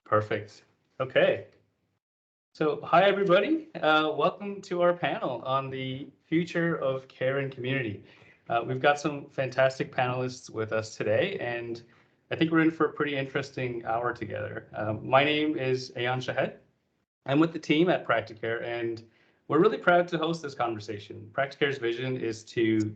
Perfect. Okay. So hi, everybody. Welcome to our panel on the future of care and community. We've got some fantastic panelists with us today, and I think we're in for a pretty interesting hour together. My name is Ayan Shahed. I'm with the team at Practicare, and we're really proud to host this conversation. Practicare's vision is to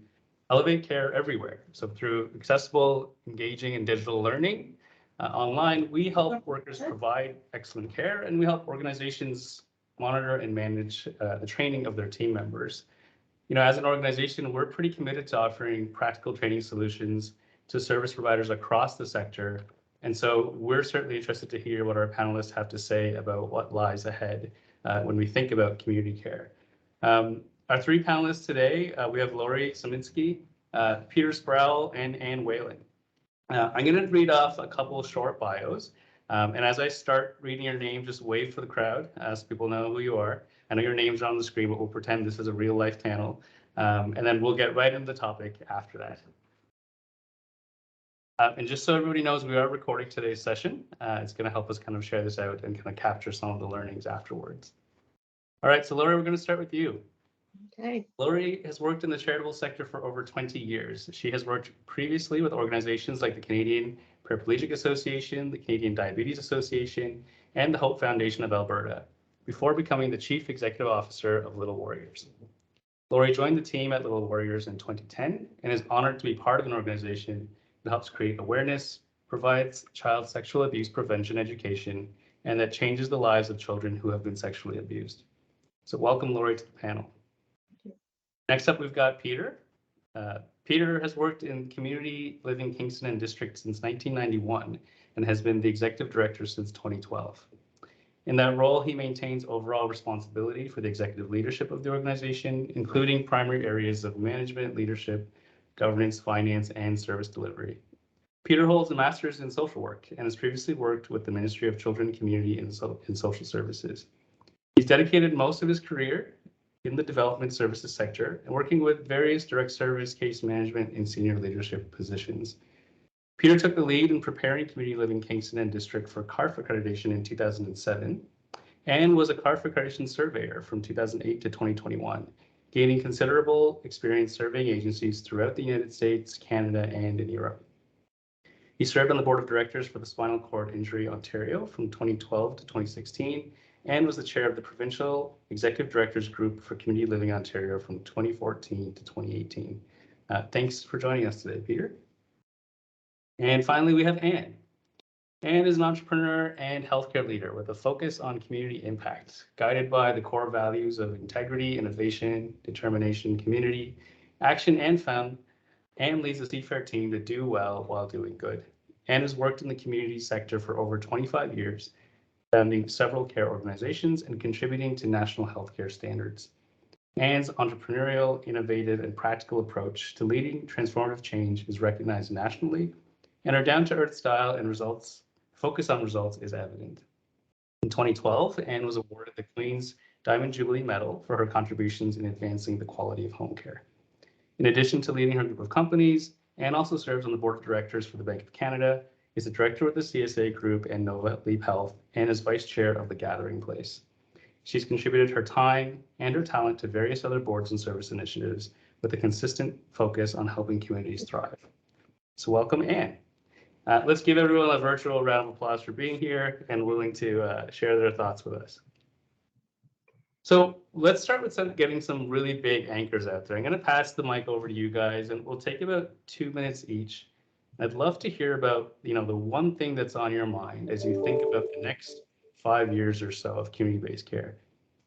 elevate care everywhere. So through accessible, engaging, and digital learning, online, we help workers provide excellent care, and we help organizations monitor and manage the training of their team members. You know, as an organization, we're pretty committed to offering practical training solutions to service providers across the sector. And so we're certainly interested to hear what our panelists have to say about what lies ahead when we think about community care. Our three panelists today, we have Laurie, Szymanksi, Peter Sproul, and Whelan. I'm going to read off a couple of short bios. And as I start reading your name, just wave for the crowd so people know who you are. I know your names are on the screen, but we'll pretend this is a real life panel. And then we'll get right into the topic after that. And just so everybody knows, we are recording today's session. It's going to help us kind of share this out and kind of capture some of the learnings afterwards. All right, so Laurie, we're going to start with you. Okay. Laurie has worked in the charitable sector for over 20 years. She has worked previously with organizations like the Canadian Paraplegic Association, the Canadian Diabetes Association, and the Hope Foundation of Alberta, before becoming the Chief Executive Officer of Little Warriors. Laurie joined the team at Little Warriors in 2010 and is honored to be part of an organization that helps create awareness, provides child sexual abuse prevention education, and that changes the lives of children who have been sexually abused. So welcome, Laurie, to the panel. Next up, we've got Peter. Peter has worked in community living Kingston and district since 1991 and has been the executive director since 2012. In that role, he maintains overall responsibility for the executive leadership of the organization, including primary areas of management, leadership, governance, finance, and service delivery. Peter holds a master's in social work and has previously worked with the Ministry of Children, Community, and Social Services. He's dedicated most of his career in the development services sector and working with various direct service, case management, and senior leadership positions. Peter took the lead in preparing Community Living Kingston and District for CARF accreditation in 2007 and was a CARF accreditation surveyor from 2008 to 2021, gaining considerable experience surveying agencies throughout the United States, Canada, and in Europe. He served on the board of directors for the Spinal Cord Injury Ontario from 2012 to 2016 and was the chair of the Provincial Executive Directors Group for Community Living Ontario from 2014 to 2018. Thanks for joining us today, Peter. And finally, we have Anne. Anne is an entrepreneur and healthcare leader with a focus on community impact, guided by the core values of integrity, innovation, determination, community, action, and fun. Anne leads the Seafair team to do well while doing good. Anne has worked in the community sector for over 25 years, founding several care organizations and contributing to national healthcare standards. Anne's entrepreneurial, innovative, and practical approach to leading transformative change is recognized nationally, and her down-to-earth style and focus on results is evident. In 2012, Anne was awarded the Queen's Diamond Jubilee Medal for her contributions in advancing the quality of home care. In addition to leading her group of companies, Anne also serves on the board of directors for the Bank of Canada, is a director with the CSA Group and Nova Leap Health, and is vice chair of the Gathering Place. She's contributed her time and her talent to various other boards and service initiatives with a consistent focus on helping communities thrive. So welcome, Anne. Let's give everyone a virtual round of applause for being here and willing to share their thoughts with us. So let's start with getting some really big anchors out there. I'm going to pass the mic over to you guys, and we'll take about 2 minutes each. I'd love to hear about, the one thing that's on your mind as you think about the next 5 years or so of community-based care.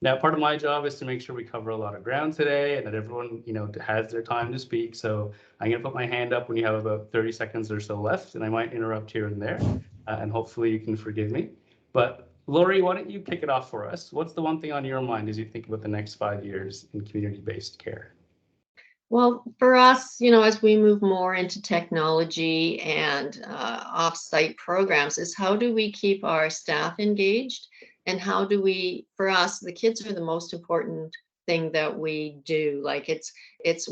Now, part of my job is to make sure we cover a lot of ground today and that everyone, has their time to speak. So I'm going to put my hand up when you have about 30 seconds or so left, and I might interrupt here and there, and hopefully you can forgive me. But Laurie, why don't you kick it off for us? What's the one thing on your mind as you think about the next 5 years in community-based care? Well, for us, as we move more into technology and off-site programs, is how do we keep our staff engaged? And how do we, for us, the kids are the most important thing that we do. Like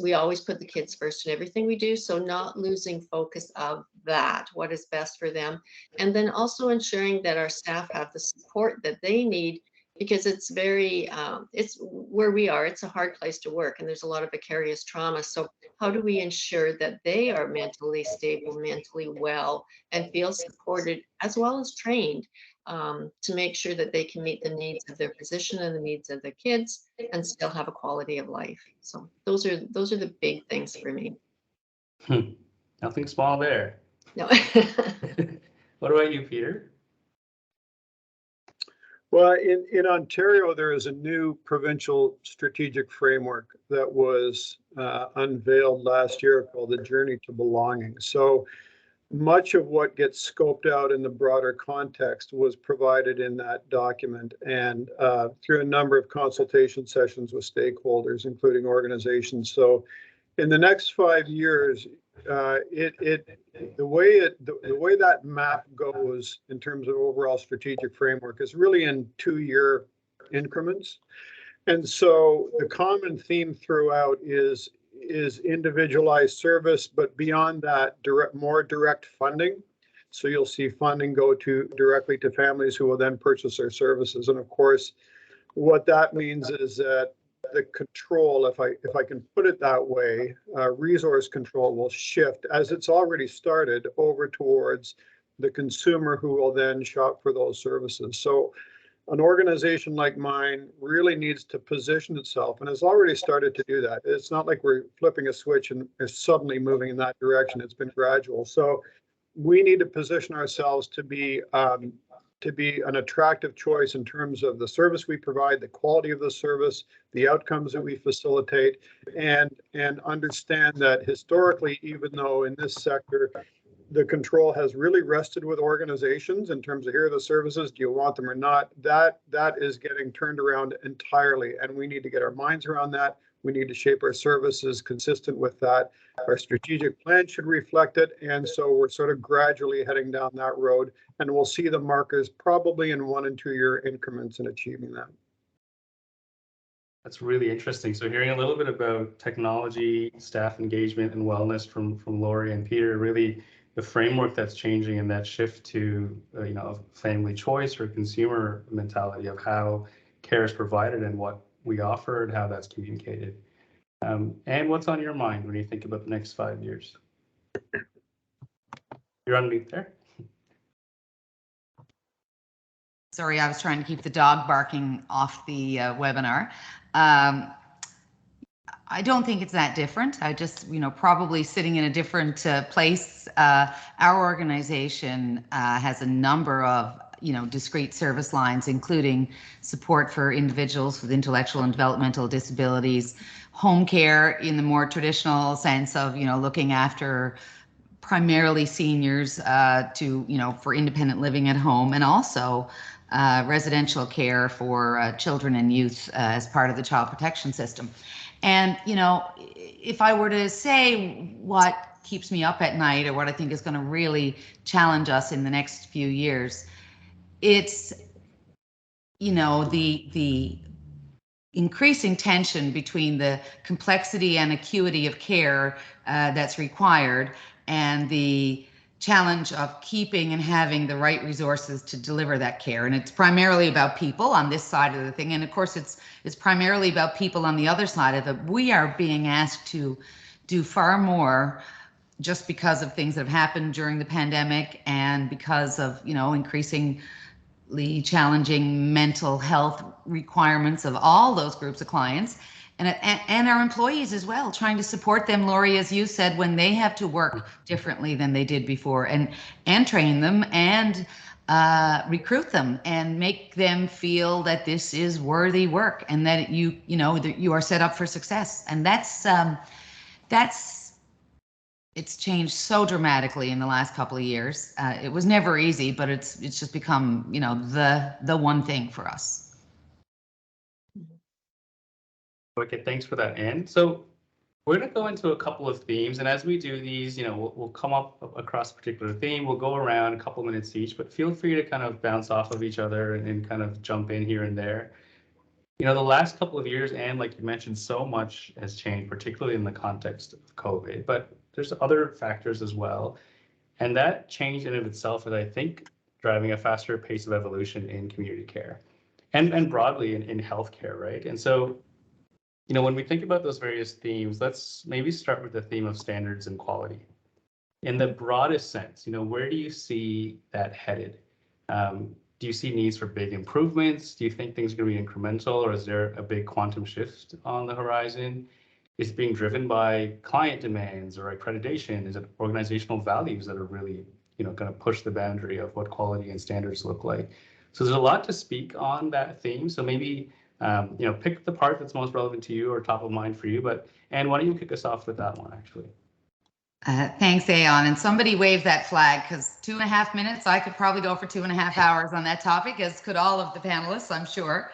we always put the kids first in everything we do. So not losing focus of that, what is best for them. And then also ensuring that our staff have the support that they need, because it's very, it's where we are, it's a hard place to work and there's a lot of vicarious trauma. So how do we ensure that they are mentally stable, mentally well, and feel supported as well as trained, to make sure that they can meet the needs of their position and the needs of the kids and still have a quality of life. So those are the big things for me. Nothing small there. No. What about you, Peter? Well, in Ontario, there is a new provincial strategic framework that was unveiled last year called the Journey to Belonging. So much of what gets scoped out in the broader context was provided in that document, and through a number of consultation sessions with stakeholders, including organizations. So in the next 5 years, the way that map goes in terms of overall strategic framework is really in 2-year increments. And so the common theme throughout is individualized service, but beyond that, more direct funding. So you'll see funding go directly to families who will then purchase our services. And of course, what that means is that the control, if I can put it that way, resource control will shift, as it's already started, over towards the consumer, who will then shop for those services. So an organization like mine really needs to position itself, and has already started to do that. It's not like we're flipping a switch and are suddenly moving in that direction. It's been gradual. So we need to position ourselves to be an attractive choice in terms of the service we provide, the quality of the service, the outcomes that we facilitate, and understand that historically, even though in this sector, the control has really rested with organizations in terms of, here are the services, do you want them or not? That is getting turned around entirely, and we need to get our minds around that. We need to shape our services consistent with that. Our strategic plan should reflect it, and so we're sort of gradually heading down that road, and we'll see the markers probably in 1 and 2 year increments in achieving that. That's really interesting. So hearing a little bit about technology, staff engagement, and wellness from Laurie and Peter, really the framework that's changing and that shift to family choice or consumer mentality of how care is provided and what we offer and how that's communicated. And what's on your mind when you think about the next 5 years? You're on mute there. Sorry, I was trying to keep the dog barking off the webinar. I don't think it's that different. I just, probably sitting in a different place. Our organization has a number of, discrete service lines, including support for individuals with intellectual and developmental disabilities, home care in the more traditional sense of, looking after primarily seniors for independent living at home, and also residential care for children and youth as part of the child protection system. And, if I were to say what keeps me up at night, or what I think is going to really challenge us in the next few years, it's, the increasing tension between the complexity and acuity of care that's required, and the challenge of keeping and having the right resources to deliver that care. And it's primarily about people on this side of the thing. And of course, it's primarily about people on the other side of it. We are being asked to do far more just because of things that have happened during the pandemic, and because of, increasingly challenging mental health requirements of all those groups of clients. And our employees as well, trying to support them, Laurie, as you said, when they have to work differently than they did before, and train them and recruit them and make them feel that this is worthy work, and that that you are set up for success. And it's changed so dramatically in the last couple of years. It was never easy, but it's just become the one thing for us. Okay, thanks for that, Anne. So we're going to go into a couple of themes, and as we do these, we'll come up across a particular theme. We'll go around a couple minutes each, but feel free to kind of bounce off of each other and kind of jump in here and there. The last couple of years, and like you mentioned, so much has changed, particularly in the context of COVID, but there's other factors as well. And that change in of itself is, I think, driving a faster pace of evolution in community care and broadly in healthcare, right? And so, when we think about those various themes, let's maybe start with the theme of standards and quality. In the broadest sense, where do you see that headed? Do you see needs for big improvements? Do you think things are going to be incremental, or is there a big quantum shift on the horizon? Is it being driven by client demands or accreditation? Is it organizational values that are really, going to push the boundary of what quality and standards look like? So there's a lot to speak on that theme. So maybe, pick the part that's most relevant to you or top of mind for you. But Anne, why don't you kick us off with that one, actually? Thanks, Aon. And somebody waved that flag, because 2.5 minutes, I could probably go for 2.5 hours on that topic, as could all of the panelists, I'm sure.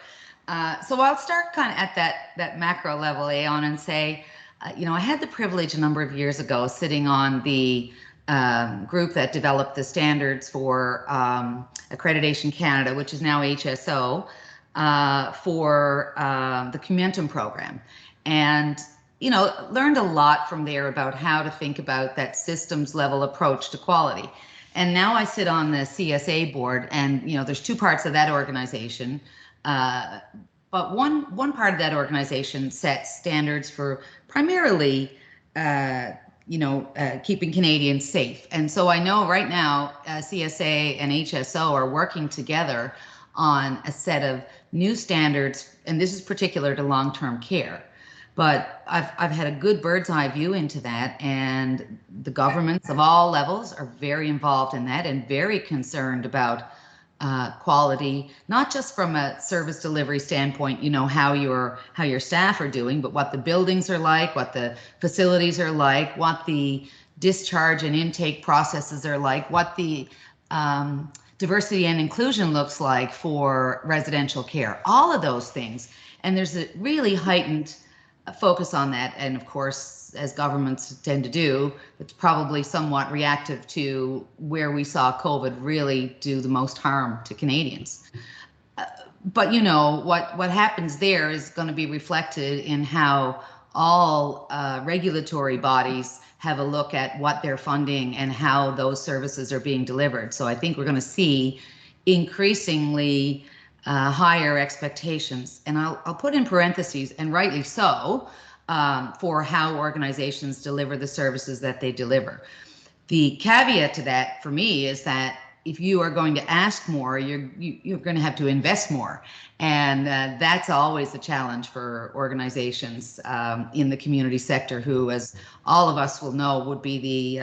So I'll start kind of at that macro level, Aon, and say, I had the privilege a number of years ago sitting on the group that developed the standards for Accreditation Canada, which is now HSO, for the Momentum program. And learned a lot from there about how to think about that systems level approach to quality. And now I sit on the CSA board, and there's two parts of that organization. But one part of that organization sets standards for primarily, keeping Canadians safe. And so I know right now CSA and HSO are working together on a set of new standards, and this is particular to long-term care. But I've had a good bird's eye view into that, and the governments of all levels are very involved in that and very concerned about quality, not just from a service delivery standpoint, how your staff are doing, but what the buildings are like, what the facilities are like, what the discharge and intake processes are like, what the diversity and inclusion looks like for residential care, all of those things. And there's a really heightened focus on that. And of course, as governments tend to do, it's probably somewhat reactive to where we saw COVID really do the most harm to Canadians. But what happens there is going to be reflected in how all regulatory bodies have a look at what they're funding and how those services are being delivered. So I think we're going to see increasingly higher expectations, and I'll put in parentheses, and rightly so, for how organizations deliver the services that they deliver. The caveat to that for me is that if you are going to ask more, you're going to have to invest more, and that's always a challenge for organizations in the community sector, who, as all of us will know, would be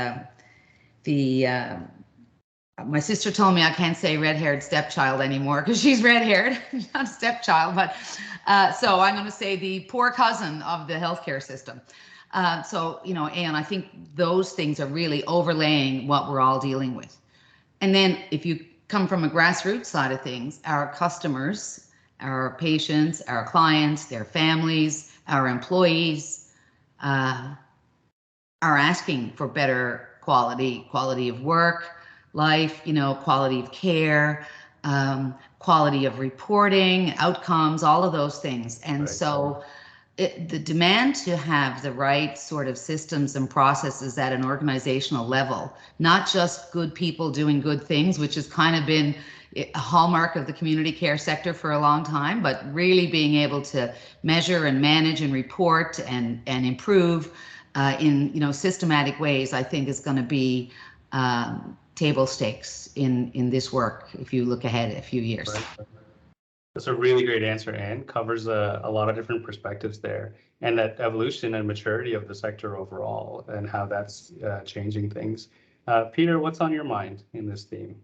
my sister told me I can't say red-haired stepchild anymore because she's red-haired, not a stepchild, but so I'm going to say the poor cousin of the healthcare system. And I think those things are really overlaying what we're all dealing with. And then if you come from a grassroots side of things, our customers, our patients, our clients, their families, our employees are asking for better quality of work, life, quality of care, quality of reporting, outcomes, all of those things. And right. So the demand to have the right sort of systems and processes at an organizational level, not just good people doing good things, which has kind of been a hallmark of the community care sector for a long time, but really being able to measure and manage and report and improve in systematic ways, I think is going to be table stakes in this work if you look ahead a few years. Right. That's a really great answer, Anne. Covers a lot of different perspectives there, and that evolution and maturity of the sector overall and how that's changing things. Peter, what's on your mind in this theme?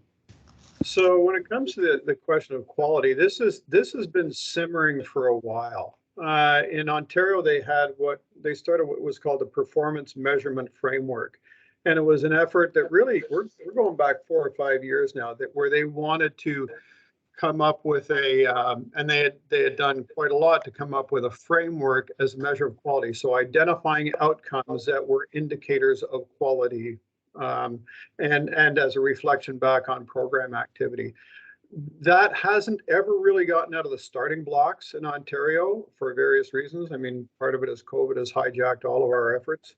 So when it comes to the question of quality, this has been simmering for a while. In Ontario, they started what was called a performance measurement framework. And it was an effort that really, we're going back 4 or 5 years now, where they wanted to come up with and they had done quite a lot to come up with a framework as a measure of quality. So identifying outcomes that were indicators of quality and as a reflection back on program activity. That hasn't ever really gotten out of the starting blocks in Ontario for various reasons. I mean, part of it is COVID has hijacked all of our efforts,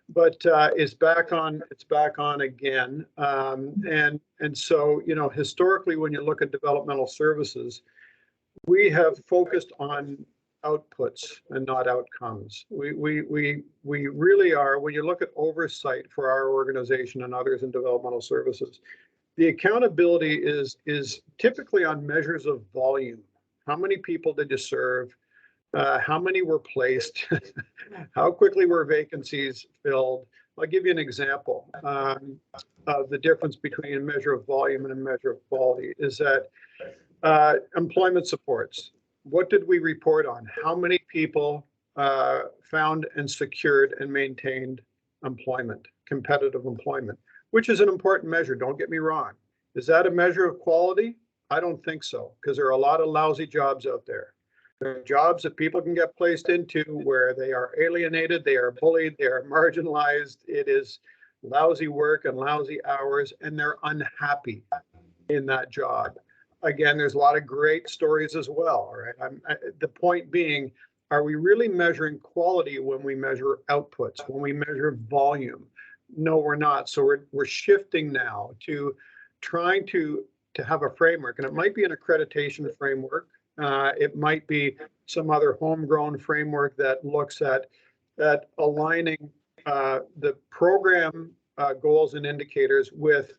but it's back on. It's back on again. And so, you know, historically, when you look at developmental services, we have focused on outputs and not outcomes. We really are. When you look at oversight for our organization and others in developmental services, the accountability is typically on measures of volume. How many people did you serve? How many were placed? How quickly were vacancies filled? I'll give you an example of the difference between a measure of volume and a measure of quality is that employment supports. What did we report on? How many people found and secured and maintained employment, competitive employment? Which is an important measure, don't get me wrong. Is that a measure of quality? I don't think so, because there are a lot of lousy jobs out there. There are jobs that people can get placed into where they are alienated, they are bullied, they are marginalized. It is lousy work and lousy hours, and they're unhappy in that job. Again, there's a lot of great stories as well, right? The point being, are we really measuring quality when we measure outputs, when we measure volume? No, we're not. So we're shifting now to trying to have a framework, and it might be an accreditation framework. It might be some other homegrown framework that looks at aligning the program goals and indicators with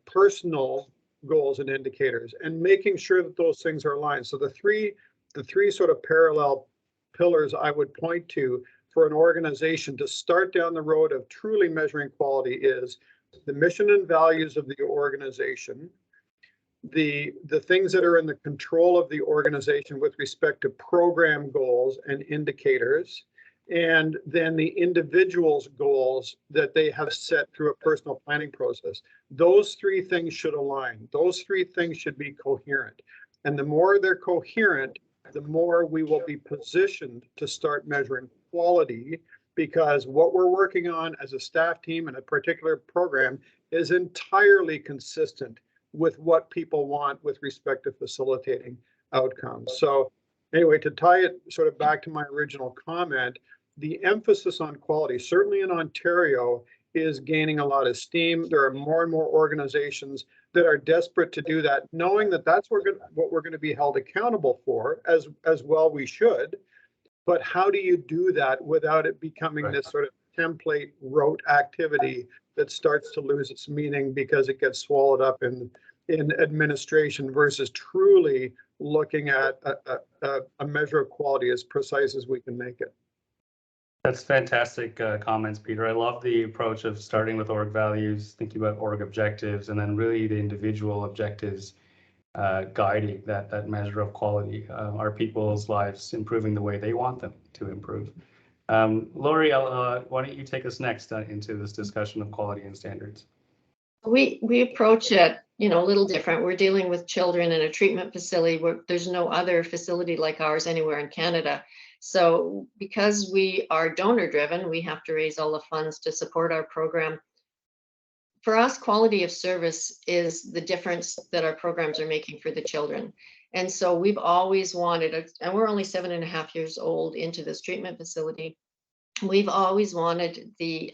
personal goals and indicators, and making sure that those things are aligned. So the three sort of parallel pillars I would point to for an organization to start down the road of truly measuring quality is the mission and values of the organization, the things that are in the control of the organization with respect to program goals and indicators, and then the individual's goals that they have set through a personal planning process. Those three things should align. Those three things should be coherent. And the more they're coherent, the more we will be positioned to start measuring quality, because what we're working on as a staff team in a particular program is entirely consistent with what people want with respect to facilitating outcomes. So anyway, to tie it sort of back to my original comment, the emphasis on quality, certainly in Ontario, is gaining a lot of steam. There are more and more organizations that are desperate to do that, knowing that that's what we're going to be held accountable for, as well we should. But how do you do that without it becoming this sort of template rote activity that starts to lose its meaning because it gets swallowed up in administration versus truly looking at a measure of quality as precise as we can make it? That's fantastic comments, Peter. I love the approach of starting with org values, thinking about org objectives, and then really the individual objectives guiding that measure of quality. Are people's lives improving the way they want them to improve? Laurie, why don't you take us next into this discussion of quality and standards? We approach it, you know, a little different. We're dealing with children in a treatment facility where there's no other facility like ours anywhere in Canada. So because we are donor driven, we have to raise all the funds to support our program. For us, quality of service is the difference that our programs are making for the children. And so we've always wanted, and we're only 7.5 years old into this treatment facility, we've always wanted the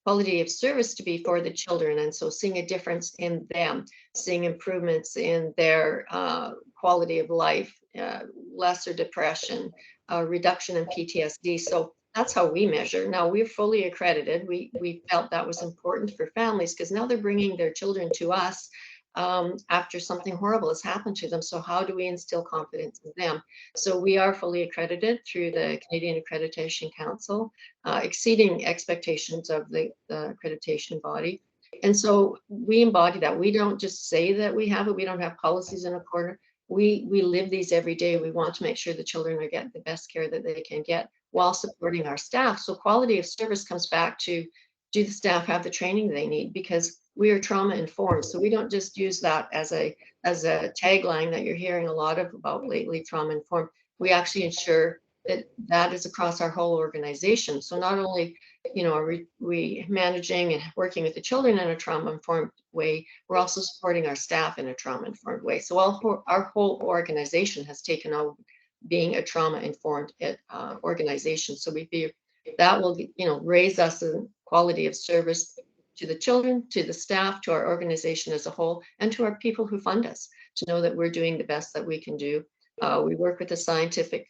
quality of service to be for the children. And so seeing a difference in them, seeing improvements in their quality of life, lesser depression, reduction in PTSD. So that's how we measure. Now we're fully accredited. We felt that was important for families because now they're bringing their children to us after something horrible has happened to them. So how do we instill confidence in them? So we are fully accredited through the Canadian Accreditation Council, exceeding expectations of the accreditation body. And so we embody that. We don't just say that we have it. We don't have policies in a corner. We live these every day. We want to make sure the children are getting the best care that they can get while supporting our staff. So quality of service comes back to, do the staff have the training they need? Because we are trauma informed. So we don't just use that as a tagline that you're hearing a lot of about lately, trauma informed. We actually ensure that that is across our whole organization. So not only are we managing and working with the children in a trauma-informed way, we're also supporting our staff in a trauma-informed way. So our whole organization has taken on being a trauma-informed organization. So we feel that will, raise us in quality of service to the children, to the staff, to our organization as a whole, and to our people who fund us, to know that we're doing the best that we can do. We work with the scientific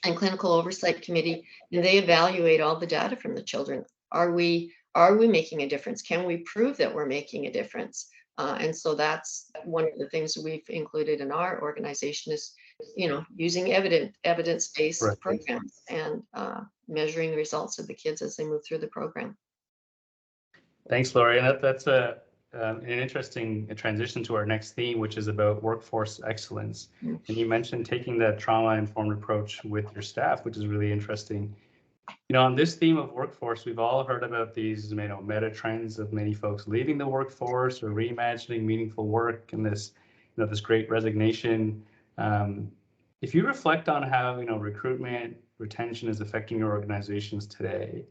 and clinical oversight committee, and they evaluate all the data from the children. Are we making a difference? Can we prove that we're making a difference? And so that's one of the things we've included in our organization is, using evidence-based Right. programs and measuring the results of the kids as they move through the program. Thanks, Laurie. And that's an interesting transition to our next theme, which is about workforce excellence. And you mentioned taking that trauma-informed approach with your staff, which is really interesting. On this theme of workforce, we've all heard about these, meta trends of many folks leaving the workforce or reimagining meaningful work and this, this great resignation. If you reflect on how, recruitment, retention is affecting your organizations today,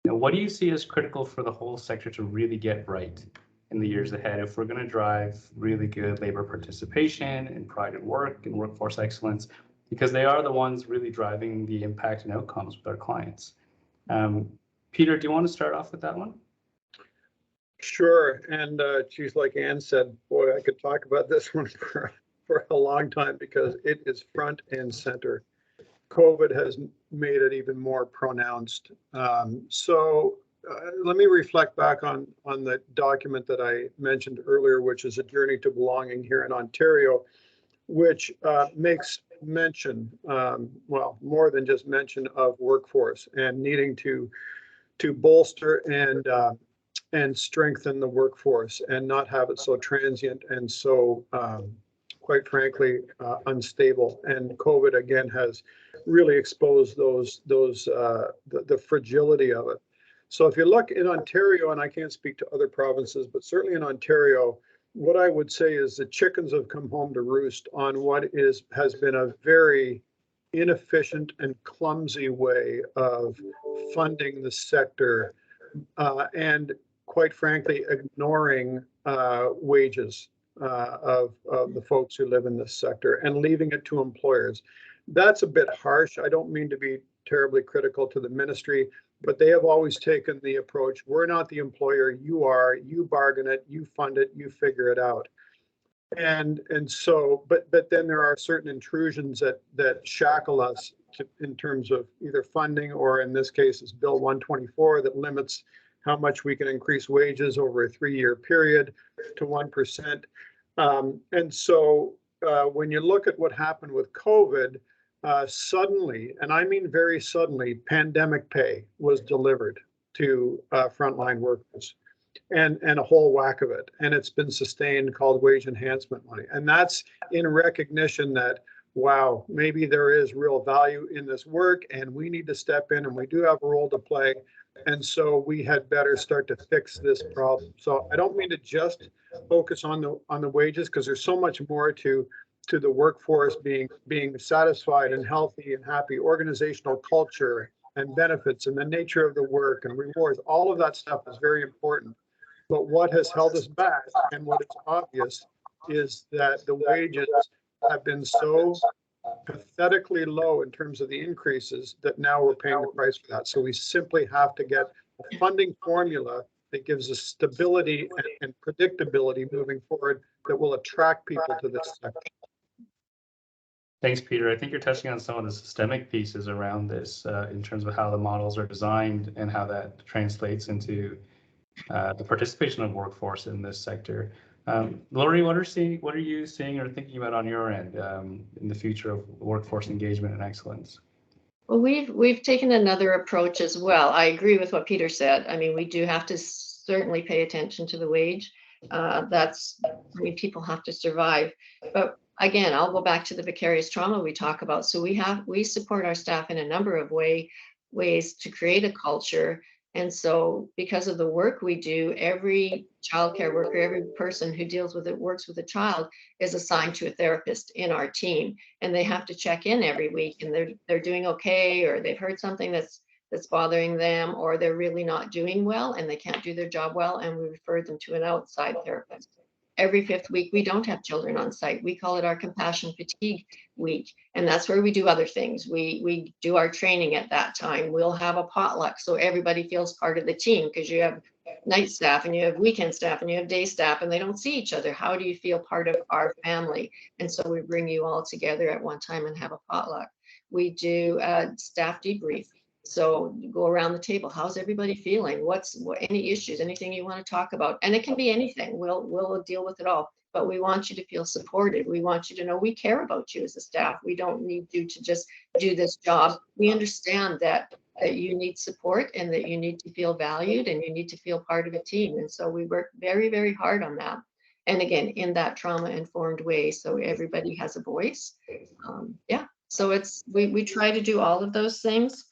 what do you see as critical for the whole sector to really get right in the years ahead if we're going to drive really good labor participation and pride at work and workforce excellence, because they are the ones really driving the impact and outcomes with our clients? Peter, do you want to start off with that one? Sure. And geez, like Anne said, boy, I could talk about this one for a long time because it is front and center. COVID has made it even more pronounced. So let me reflect back on the document that I mentioned earlier, which is A Journey to Belonging here in Ontario, which makes mention, well, more than just mention of workforce and needing to bolster and strengthen the workforce and not have it so transient and so, quite frankly, unstable. And COVID again has really exposed the fragility of it. So if you look in Ontario, and I can't speak to other provinces, but certainly in Ontario, what I would say is the chickens have come home to roost on what has been a very inefficient and clumsy way of funding the sector, and quite frankly, ignoring wages of the folks who live in this sector and leaving it to employers. That's a bit harsh. I don't mean to be terribly critical to the ministry, but they have always taken the approach, we're not the employer, you are, you bargain it, you fund it, you figure it out. And so, but then there are certain intrusions that shackle us in terms of either funding, or in this case, it's Bill 124 that limits how much we can increase wages over a 3-year period to 1%. And so when you look at what happened with COVID, suddenly, and I mean very suddenly, pandemic pay was delivered to frontline workers, and a whole whack of it. And it's been sustained, called wage enhancement money. And that's in recognition that, wow, maybe there is real value in this work and we need to step in and we do have a role to play. And so we had better start to fix this problem. So I don't mean to just focus on the wages, because there's so much more to the workforce being satisfied and healthy and happy, organizational culture and benefits and the nature of the work and rewards. All of that stuff is very important. But what has held us back, and what is obvious, is that the wages have been so pathetically low in terms of the increases that now we're paying the price for that. So we simply have to get a funding formula that gives us stability and predictability moving forward that will attract people to this sector. Thanks, Peter. I think you're touching on some of the systemic pieces around this in terms of how the models are designed and how that translates into the participation of workforce in this sector. Laurie, what are you seeing or thinking about on your end in the future of workforce engagement and excellence? Well, we've taken another approach as well. I agree with what Peter said. I mean, we do have to certainly pay attention to the wage. People have to survive. But again, I'll go back to the vicarious trauma we talk about. So we support our staff in a number of ways to create a culture. And so because of the work we do, every childcare worker, every person who works with a child is assigned to a therapist in our team. And they have to check in every week, and they're doing okay, or they've heard something that's that's bothering them, or they're really not doing well and they can't do their job well, and we refer them to an outside therapist. Every 5th week, we don't have children on site. We call it our compassion fatigue week. And that's where we do other things. We do our training at that time. We'll have a potluck so everybody feels part of the team, because you have night staff and you have weekend staff and you have day staff and they don't see each other. How do you feel part of our family? And so we bring you all together at one time and have a potluck. We do a staff debrief. So you go around the table. How's everybody feeling? What any issues, anything you want to talk about? And it can be anything. We'll deal with it all. But we want you to feel supported. We want you to know we care about you as a staff. We don't need you to just do this job. We understand that you need support and that you need to feel valued and you need to feel part of a team. And so we work very, very hard on that. And again, in that trauma-informed way, so everybody has a voice. Yeah. So we try to do all of those things.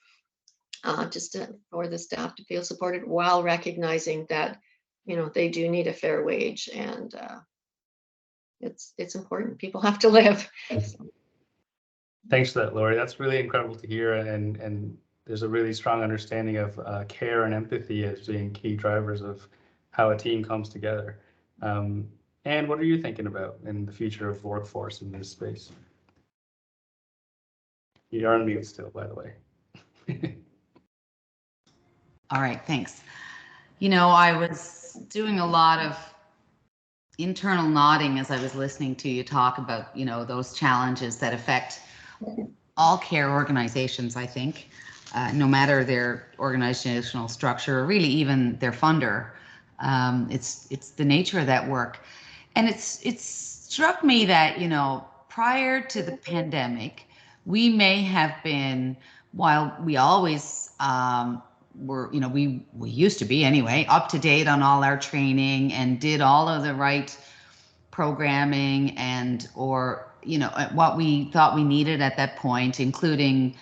For the staff to feel supported, while recognizing that, they do need a fair wage, and it's important. People have to live. Thanks for that, Laurie. That's really incredible to hear, and there's a really strong understanding of care and empathy as being key drivers of how a team comes together. And what are you thinking about in the future of workforce in this space? You are on mute still, by the way. All right, thanks. I was doing a lot of internal nodding as I was listening to you talk about, those challenges that affect all care organizations, I think, no matter their organizational structure, or really even their funder. It's the nature of that work. And it's struck me that, prior to the pandemic, we may have been, while we always we used to be anyway, up to date on all our training and did all of the right programming or what we thought we needed at that point, including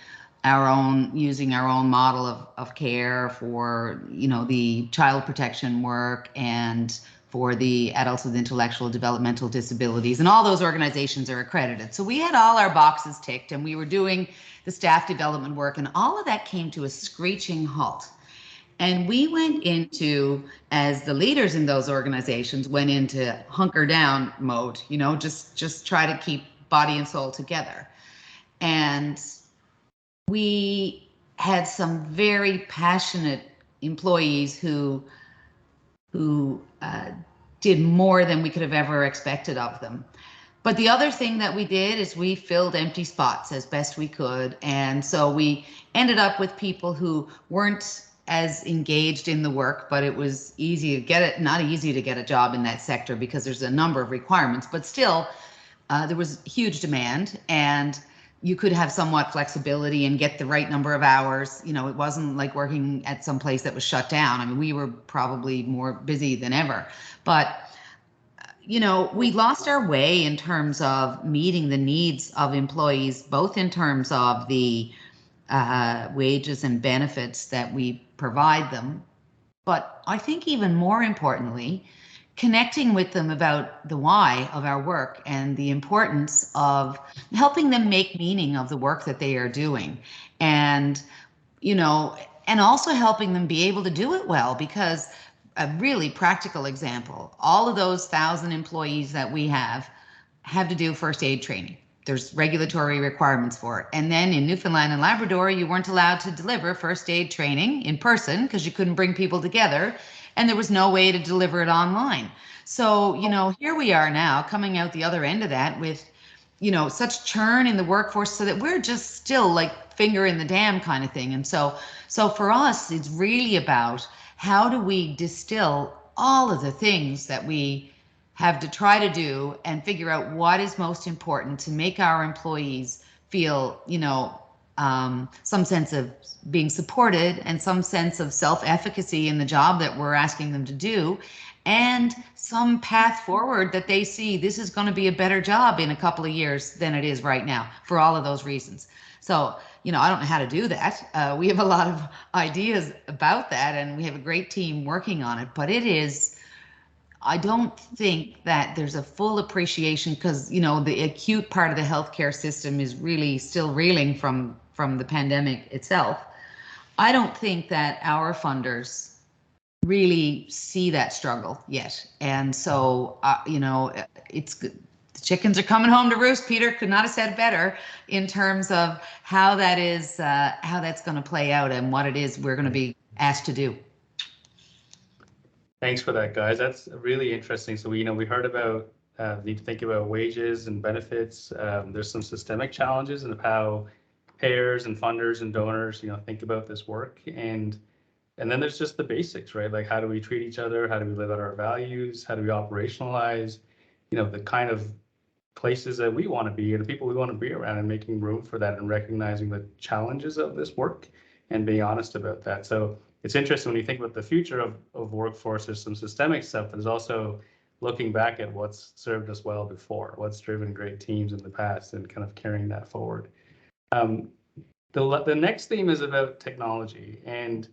using our own model of care for, the child protection work and for the adults with intellectual developmental disabilities, and all those organizations are accredited. So we had all our boxes ticked and we were doing the staff development work, and all of that came to a screeching halt. And we went into, as the leaders in those organizations, went into hunker down mode, just try to keep body and soul together. And we had some very passionate employees who did more than we could have ever expected of them. But the other thing that we did is we filled empty spots as best we could. And so we ended up with people who weren't as engaged in the work, but it was easy to get it, not easy to get a job in that sector because there's a number of requirements, but still there was huge demand, and you could have somewhat flexibility and get the right number of hours. It wasn't like working at some place that was shut down. I mean, we were probably more busy than ever, but we lost our way in terms of meeting the needs of employees, both in terms of the wages and benefits that we provide them, but I think even more importantly, connecting with them about the why of our work and the importance of helping them make meaning of the work that they are doing. And, and also helping them be able to do it well, because a really practical example, all of those 1,000 employees that we have to do first aid training. There's regulatory requirements for it. And then in Newfoundland and Labrador, you weren't allowed to deliver first aid training in person because you couldn't bring people together, and there was no way to deliver it online. So, here we are now coming out the other end of that with, such churn in the workforce, so that we're just still like finger in the dam kind of thing. And so for us, it's really about how do we distill all of the things that we have to try to do and figure out what is most important to make our employees feel, some sense of being supported and some sense of self-efficacy in the job that we're asking them to do, and some path forward that they see this is going to be a better job in a couple of years than it is right now, for all of those reasons. So, I don't know how to do that. We have a lot of ideas about that, and we have a great team working on it, but I don't think that there's a full appreciation, because, the acute part of the healthcare system is really still reeling from the pandemic itself. I don't think that our funders really see that struggle yet. And so, you know, it's good. The chickens are coming home to roost. Peter could not have said better in terms of how that is, how that's going to play out and what it is we're going to be asked to do. Thanks for that, guys. That's really interesting. So we heard about need to think about wages and benefits. There's some systemic challenges in how payers and funders and donors, think about this work. And then there's just the basics, right? Like, how do we treat each other? How do we live out our values? How do we operationalize, the kind of places that we want to be and the people we want to be around, and making room for that and recognizing the challenges of this work and being honest about that. So it's interesting when you think about the future of workforce, there's some systemic stuff, but there's also looking back at what's served us well before, what's driven great teams in the past, and kind of carrying that forward. The next theme is about technology, and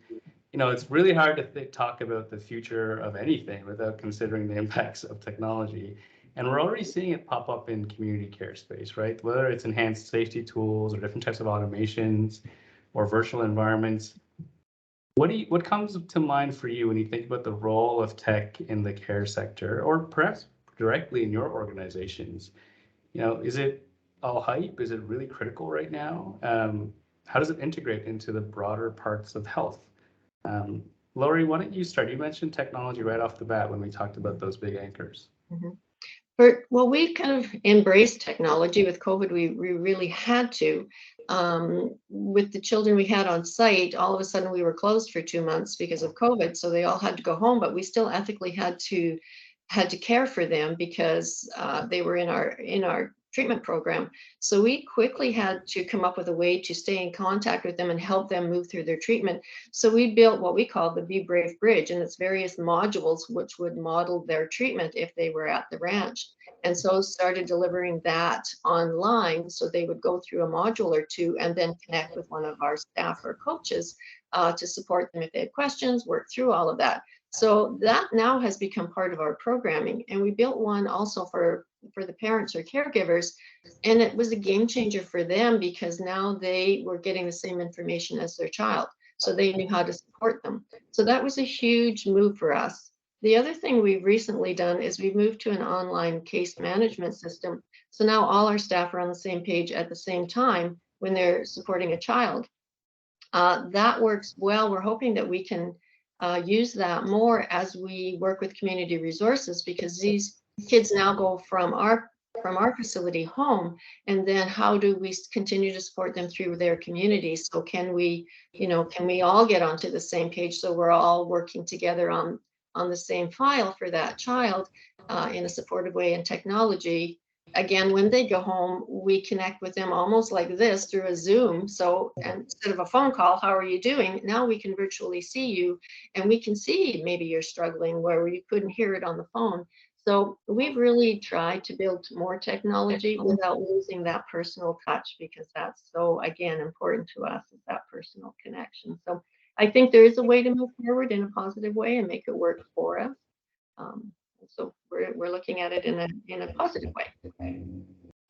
it's really hard to talk about the future of anything without considering the impacts of technology. And we're already seeing it pop up in community care space, right? Whether it's enhanced safety tools or different types of automations or virtual environments. What comes to mind for you when you think about the role of tech in the care sector, or perhaps directly in your organizations? Is it all hype? Is it really critical right now? How does it integrate into the broader parts of health? Laurie, why don't you start? You mentioned technology right off the bat when we talked about those big anchors. Mm-hmm. Well, we kind of embraced technology with COVID. We really had to. With the children we had on site, all of a sudden we were closed for 2 months because of COVID. So they all had to go home, but we still ethically had to care for them because they were in our treatment program. So we quickly had to come up with a way to stay in contact with them and help them move through their treatment. So we built what we call the Be Brave Bridge, and it's various modules which would model their treatment if they were at the ranch. And so started delivering that online. So they would go through a module or two and then connect with one of our staff or coaches to support them if they had questions, work through all of that. So that now has become part of our programming. And we built one also for the parents or caregivers. And it was a game changer for them because now they were getting the same information as their child. So they knew how to support them. So that was a huge move for us. The other thing we've recently done is we've moved to an online case management system. So now all our staff are on the same page at the same time when they're supporting a child. That works well. We're hoping that we can use that more as we work with community resources, because these kids now go from our facility home, and then how do we continue to support them through their communities? So can we all get onto the same page so we're all working together on the same file for that child in a supportive way in technology? Again, when they go home, we connect with them almost like this through a Zoom. So instead of a phone call, how are you doing? Now we can virtually see you, and we can see maybe you're struggling where you couldn't hear it on the phone. So we've really tried to build more technology without losing that personal touch, because that's so, again, important to us, is that personal connection. So I think there is a way to move forward in a positive way and make it work for us. So we're looking at it in a positive way.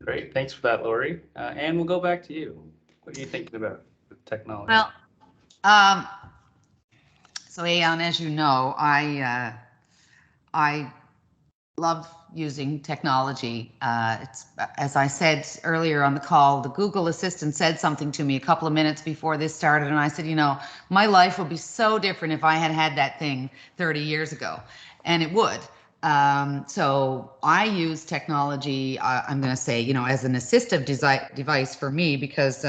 Great, thanks for that, Laurie. Anne, we'll go back to you. What are you thinking about with technology? Well, so Ayan, as you know, I love using technology. It's, as I said earlier on the call, the Google Assistant said something to me a couple of minutes before this started, and I said, my life would be so different if I had had that thing 30 years ago, and it would. So I use technology, I'm going to say, as an assistive device for me, because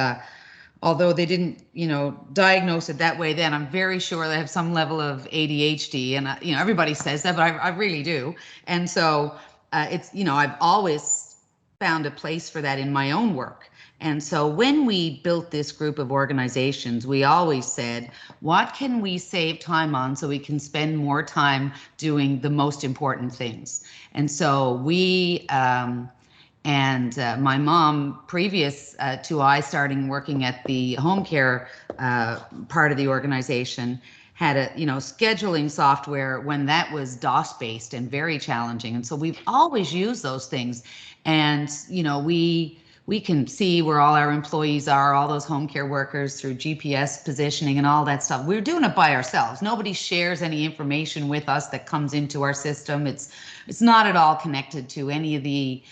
although they didn't, diagnose it that way then, I'm very sure they have some level of ADHD, and everybody says that, but I really do. And so it's, I've always found a place for that in my own work. And so when we built this group of organizations, we always said, what can we save time on so we can spend more time doing the most important things? And so we, and my mom, previous to I starting working at the home care part of the organization, had a scheduling software when that was DOS based and very challenging. And so we've always used those things. And we we can see where all our employees are, all those home care workers through GPS positioning and all that stuff. We're doing it by ourselves. Nobody shares any information with us that comes into our system. It's not at all connected to any of the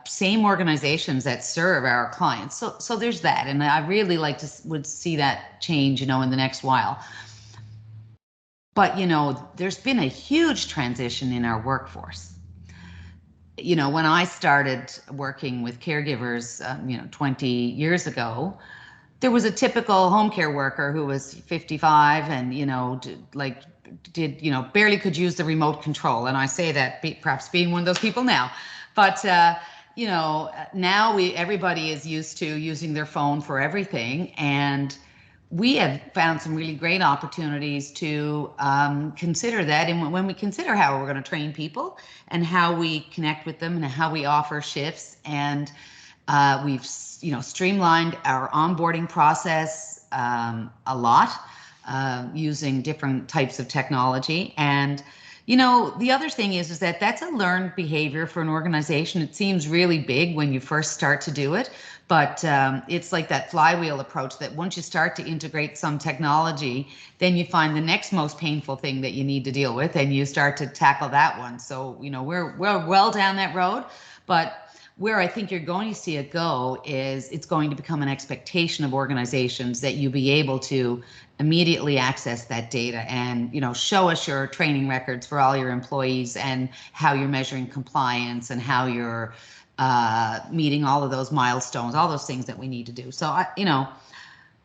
same organizations that serve our clients. So there's that, and I really would see that change, in the next while. But there's been a huge transition in our workforce. When I started working with caregivers, 20 years ago, there was a typical home care worker who was 55 and, barely could use the remote control. And I say that perhaps being one of those people now, but, now everybody is used to using their phone for everything. And we have found some really great opportunities to consider that. And when we consider how we're going to train people and how we connect with them and how we offer shifts, and we've streamlined our onboarding process a lot using different types of technology. And the other thing is that that's a learned behavior for an organization. It seems really big when you first start to do it, but it's like that flywheel approach that once you start to integrate some technology, then you find the next most painful thing that you need to deal with, and you start to tackle that one. So, we're well down that road, but where I think you're going to see it go is it's going to become an expectation of organizations that you be able to immediately access that data and, show us your training records for all your employees and how you're measuring compliance and how you're meeting all of those milestones, all those things that we need to do. So, I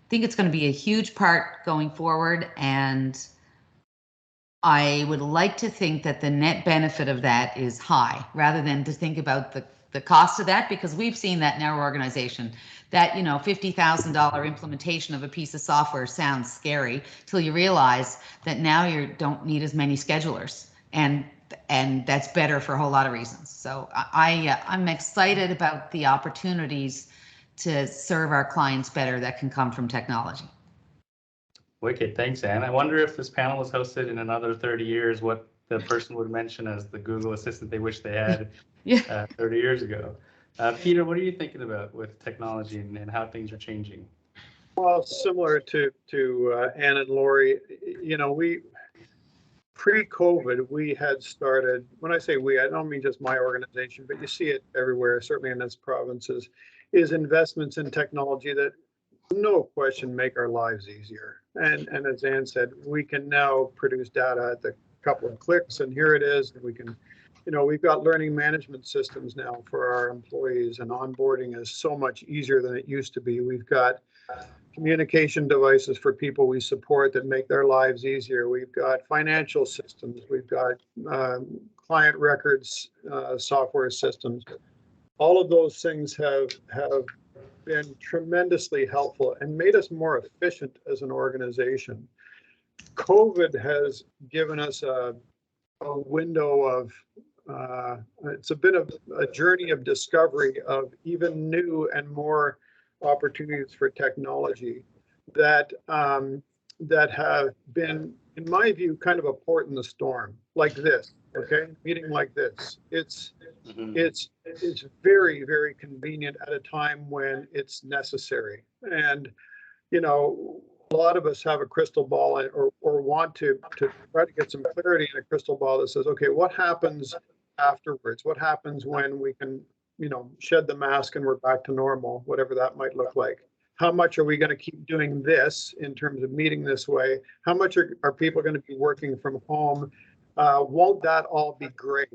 think it's going to be a huge part going forward. And I would like to think that the net benefit of that is high, rather than to think about the cost of that, because we've seen that in our organization, that $50,000 implementation of a piece of software sounds scary till you realize that now you don't need as many schedulers, and that's better for a whole lot of reasons. So I'm excited about the opportunities to serve our clients better that can come from technology. Wicked, thanks, Anne. I wonder if this panel was hosted in another 30 years, what the person would mention as the Google Assistant they wish they had 30 years ago. Peter, what are you thinking about with technology and how things are changing? Well, similar to Anne and Laurie, we pre-COVID, we had started, when I say we, I don't mean just my organization, but you see it everywhere, certainly in its provinces, is investments in technology that no question make our lives easier. And as Anne said, we can now produce data at the couple of clicks, and here it is. And we can, we've got learning management systems now for our employees, and onboarding is so much easier than it used to be. We've got communication devices for people we support that make their lives easier. We've got financial systems. We've got client records, software systems. All of those things have been tremendously helpful and made us more efficient as an organization. COVID has given us a window of, it's been a journey of discovery of even new and more opportunities for technology that have been, in my view, kind of a port in the storm, like this. Okay, meeting like this. It's very, very convenient at a time when it's necessary. And a lot of us have a crystal ball or want to try to get some clarity in a crystal ball that says, okay, what happens afterwards? What happens when we can, shed the mask and we're back to normal, whatever that might look like? How much are we going to keep doing this in terms of meeting this way? How much are people going to be working from home? Won't that all be great?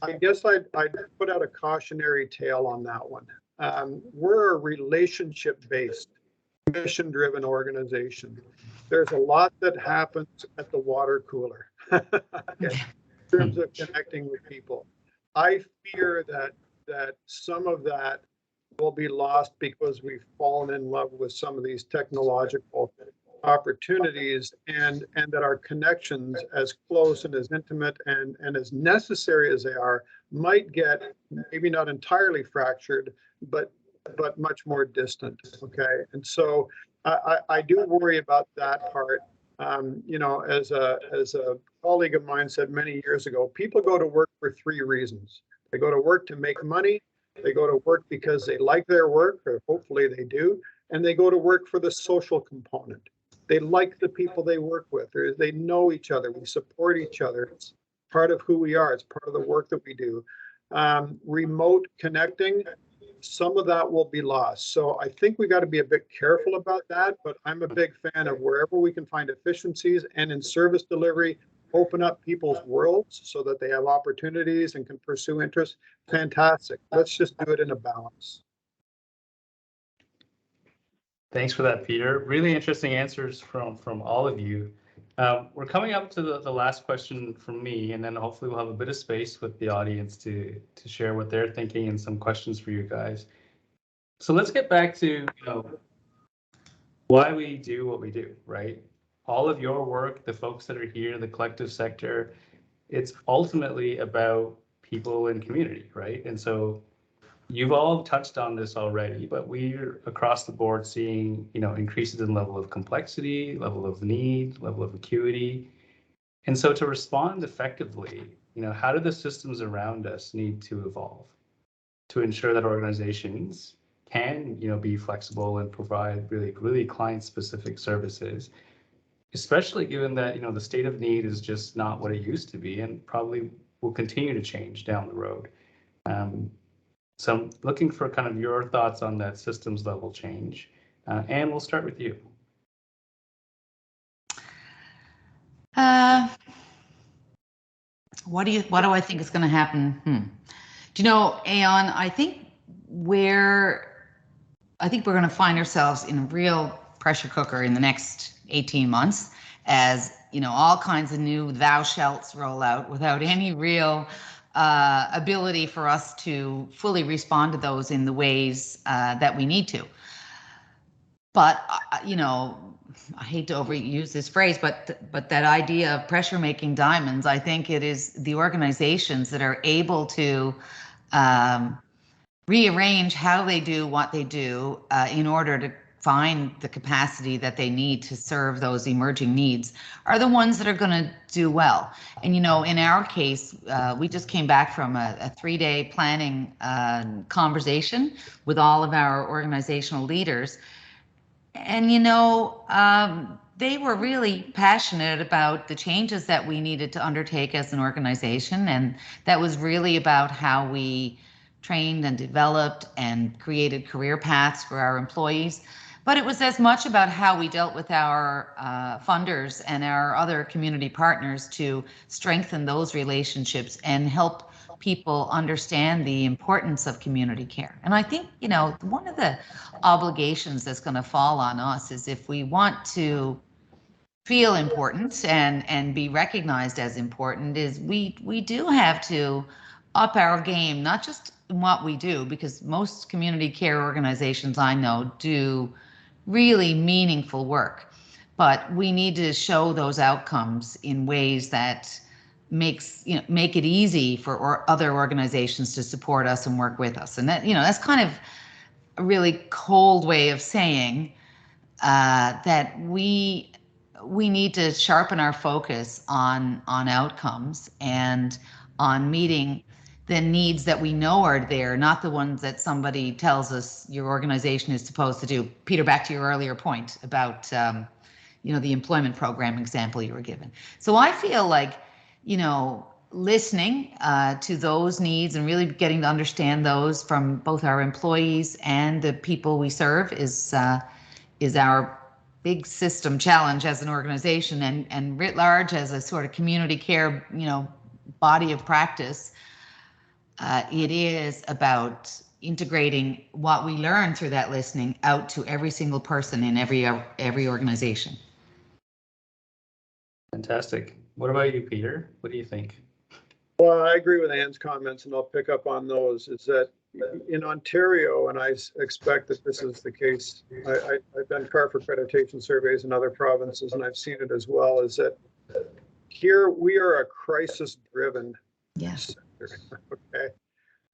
I guess I'd put out a cautionary tale on that one. We're a relationship-based, mission-driven organization. There's a lot that happens at the water cooler okay, in terms of connecting with people. I fear that some of that will be lost because we've fallen in love with some of these technological opportunities, and that our connections, as close and as intimate and as necessary as they are, might get maybe not entirely fractured, but much more distant. Okay, and so I do worry about that part. As a colleague of mine said many years ago, people go to work for three reasons. They go to work to make money, They go to work because they like their work, or hopefully they do, and they go to work for the social component. They like the people they work with, or they know each other. We support each other. It's part of who we are. It's part of the work that we do. Remote connecting, some of that will be lost. So I think we got to be a bit careful about that, but I'm a big fan of wherever we can find efficiencies and in service delivery, open up people's worlds so that they have opportunities and can pursue interests. Fantastic. Let's just do it in a balance. Thanks for that, Peter. Really interesting answers from all of you. We're coming up to the last question from me, and then hopefully we'll have a bit of space with the audience to share what they're thinking and some questions for you guys. So let's get back to why we do what we do, right? All of your work, the folks that are here, the collective sector, it's ultimately about people and community, right? And so you've all touched on this already, but we're across the board seeing, increases in level of complexity, level of need, level of acuity. And so to respond effectively, how do the systems around us need to evolve to ensure that organizations can, be flexible and provide really client-specific services, especially given that, the state of need is just not what it used to be and probably will continue to change down the road. So I'm looking for kind of your thoughts on that systems level change. And we'll start with you. What do I think is going to happen? Do you know, Aon, I think we're going to find ourselves in a real pressure cooker in the next 18 months as, all kinds of new thou shalts roll out without any real ability for us to fully respond to those in the ways that we need to. But, I hate to overuse this phrase, but that idea of pressure making diamonds, I think it is the organizations that are able to rearrange how they do what they do in order to find the capacity that they need to serve those emerging needs are the ones that are going to do well. And, in our case, we just came back from a 3-day planning conversation with all of our organizational leaders. And, they were really passionate about the changes that we needed to undertake as an organization. And that was really about how we trained and developed and created career paths for our employees. But it was as much about how we dealt with our funders and our other community partners to strengthen those relationships and help people understand the importance of community care. And I think, one of the obligations that's going to fall on us is if we want to feel important and be recognized as important, is we do have to up our game, not just in what we do, because most community care organizations I know do really meaningful work, but we need to show those outcomes in ways that make it easy for other organizations to support us and work with us. And that, that's kind of a really cold way of saying that we need to sharpen our focus on outcomes and on meeting the needs that we know are there, not the ones that somebody tells us your organization is supposed to do. Peter, back to your earlier point about the employment program example you were given. So I feel like, listening to those needs and really getting to understand those from both our employees and the people we serve is our big system challenge as an organization, and writ large as a sort of community care, body of practice. It is about integrating what we learn through that listening out to every single person in every organization. Fantastic. What about you, Peter? What do you think? Well, I agree with Anne's comments, and I'll pick up on those, is that in Ontario, and I expect that this is the case, I've done CARF accreditation surveys in other provinces, and I've seen it as well, is that here we are a crisis-driven sector. Okay.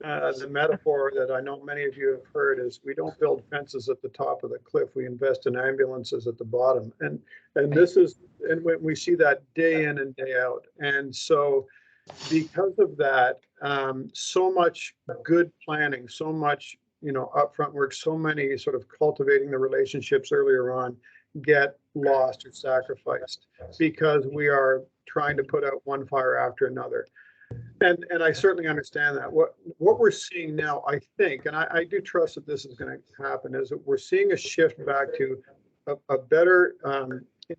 The metaphor that I know many of you have heard is we don't build fences at the top of the cliff, we invest in ambulances at the bottom. And this is, and we see that day in and day out. And so because of that, so much good planning, so much, upfront work, so many sort of cultivating the relationships earlier on get lost or sacrificed because we are trying to put out one fire after another. And I certainly understand that. What we're seeing now, I think, and I do trust that this is going to happen, is that we're seeing a shift back to a better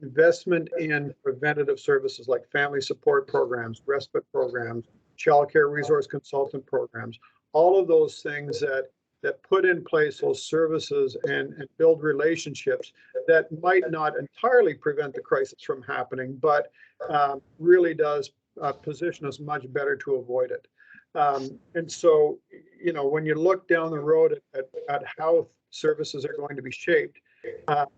investment in preventative services like family support programs, respite programs, childcare resource consultant programs, all of those things that put in place those services and build relationships that might not entirely prevent the crisis from happening, but really does position us much better to avoid it. And so, when you look down the road at how services are going to be shaped,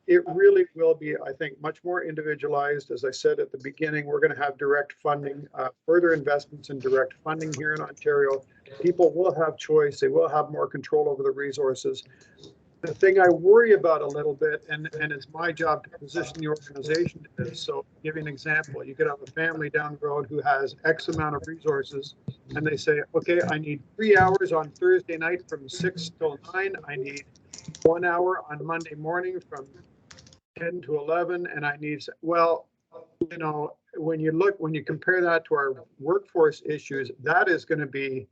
it really will be, I think, much more individualized. As I said at the beginning, we're going to have direct funding, further investments in direct funding here in Ontario. People will have choice. They will have more control over the resources. The thing I worry about a little bit, and it's my job to position the organization to this. So, I'll give you an example. You could have a family down the road who has X amount of resources, and they say, okay, I need 3 hours on Thursday night from 6 till 9. I need 1 hour on Monday morning from 10 to 11, and I need, well, when you compare that to our workforce issues, that is going to be,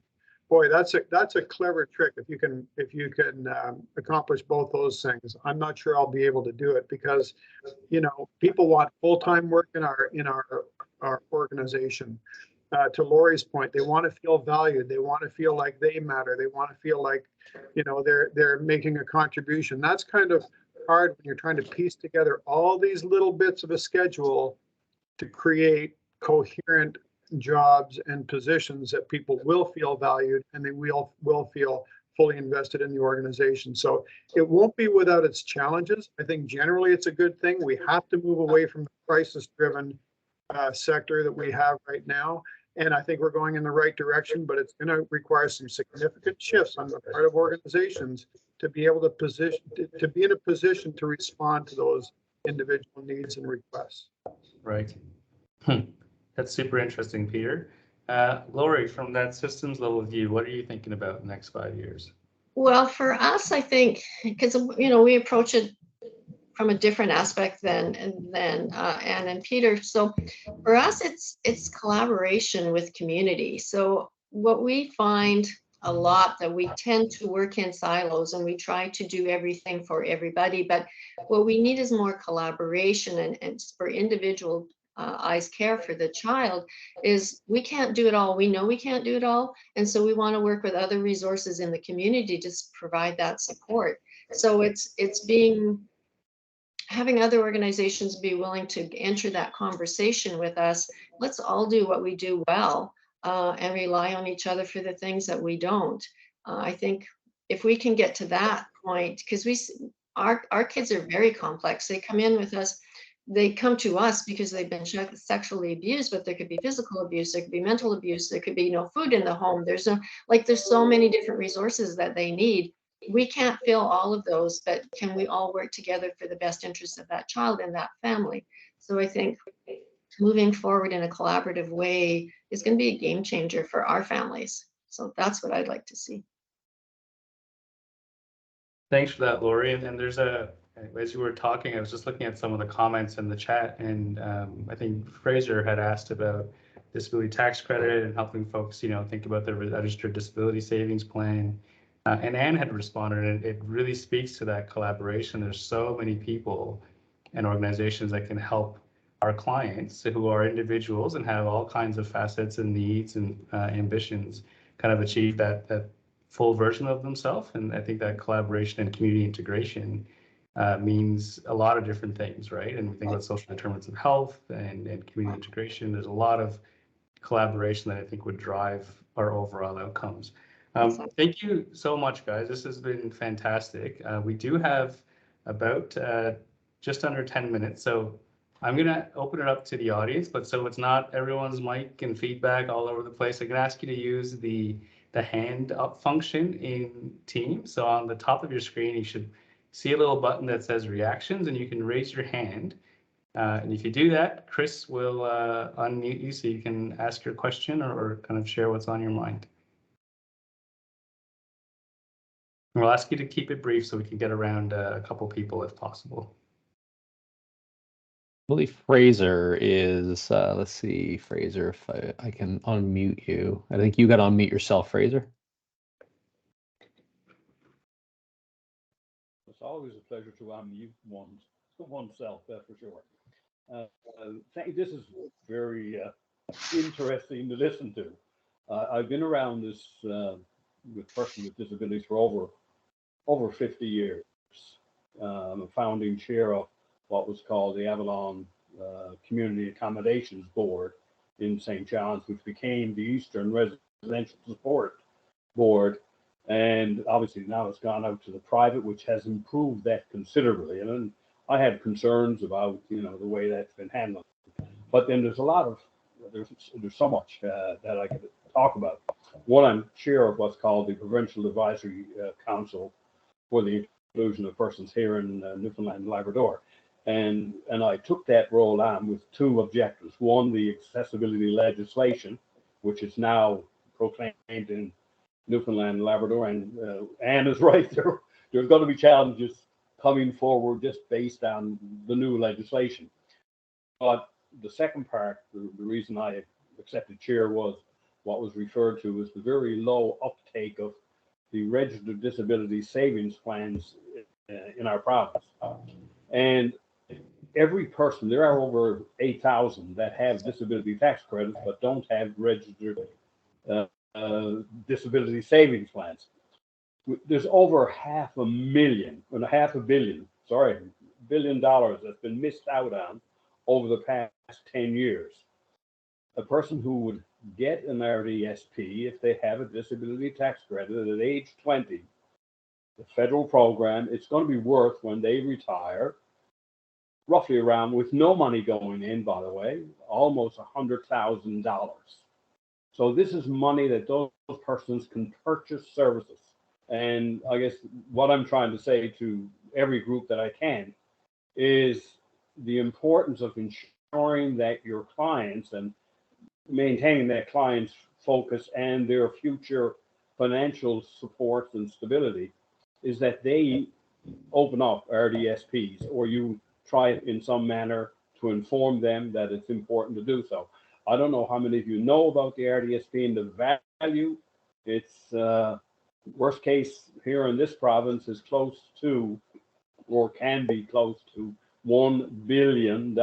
boy, that's a clever trick. If you can accomplish both those things, I'm not sure I'll be able to do it because, people want full-time work in our organization. To Laurie's point, they want to feel valued. They want to feel like they matter. They want to feel like, they're making a contribution. That's kind of hard when you're trying to piece together all these little bits of a schedule to create coherent jobs and positions that people will feel valued and they will feel fully invested in the organization. So it won't be without its challenges. I think generally it's a good thing. We have to move away from the crisis-driven sector that we have right now. And I think we're going in the right direction, but it's going to require some significant shifts on the part of organizations to be able to be in a position to respond to those individual needs and requests. Right. That's super interesting, Peter. Laurie, from that systems level view, what are you thinking about in the next 5 years? Well, for us, I think, because, we approach it from a different aspect than Anne and Peter. So for us, it's collaboration with community. So what we find a lot that we tend to work in silos and we try to do everything for everybody, but what we need is more collaboration and for individual care for the child is we can't do it all. We know we can't do it all. And so we want to work with other resources in the community to provide that support. So it's having other organizations be willing to enter that conversation with us. Let's all do what we do well and rely on each other for the things that we don't. I think if we can get to that point, because our kids are very complex. They come in with us. They come to us because they've been sexually abused, but there could be physical abuse, there could be mental abuse, there could be no food in the home. There's so many different resources that they need. We can't fill all of those, but can we all work together for the best interest of that child and that family? So I think moving forward in a collaborative way is going to be a game changer for our families. So that's what I'd like to see. Thanks for that, Laurie. And there's as you were talking, I was just looking at some of the comments in the chat, and I think Fraser had asked about disability tax credit and helping folks, think about their registered disability savings plan. And Anne had responded, and it really speaks to that collaboration. There's so many people and organizations that can help our clients who are individuals and have all kinds of facets and needs and ambitions kind of achieve that full version of themselves. And I think that collaboration and community integration means a lot of different things, right? And we think about social determinants of health and community integration. There's a lot of collaboration that I think would drive our overall outcomes. Thank you so much, guys. This has been fantastic. We do have about just under 10 minutes. So I'm going to open it up to the audience, but so it's not everyone's mic and feedback all over the place. I can ask you to use the hand up function in Teams. So on the top of your screen, you should see a little button that says reactions, and you can raise your hand And if you do that, Chris will unmute you so you can ask your question or kind of share what's on your mind. We'll ask you to keep it brief so we can get around a couple people if possible. I believe Fraser is, let's see, Fraser, if I can unmute you. I think you got to unmute yourself, Fraser. It's always a pleasure to unmute oneself, that's for sure. This is very interesting to listen to. I've been around this with persons with disabilities for over 50 years. I'm a founding chair of what was called the Avalon Community Accommodations Board in St. John's, which became the Eastern Residential Support Board. And obviously now it's gone out to the private, which has improved that considerably. And I had concerns about, the way that's been handled. But then there's so much that I could talk about. One, I'm chair of what's called the Provincial Advisory Council for the Inclusion of Persons here in Newfoundland and Labrador. And I took that role on with two objectives. One, the accessibility legislation, which is now proclaimed in Newfoundland and Labrador, and Anne is right, there's going to be challenges coming forward just based on the new legislation. But the second part, the reason I accepted chair, was what was referred to as the very low uptake of the registered disability savings plans in our province. And every person, there are over 8,000 that have disability tax credits but don't have registered disability savings plans. There's over $500 billion that's been missed out on over the past 10 years. A person who would get an RDSP if they have a disability tax credit at age 20, the federal program, it's going to be worth when they retire, roughly around, with no money going in, by the way, almost $100,000. So this is money that those persons can purchase services. And I guess what I'm trying to say to every group that I can is the importance of ensuring that your clients and maintaining that client's focus and their future financial supports and stability is that they open up RDSPs, or you try it in some manner to inform them that it's important to do so. I don't know how many of you know about the RDSP and the value. It's worst case here in this province is close to, or can be close to, $1 billion.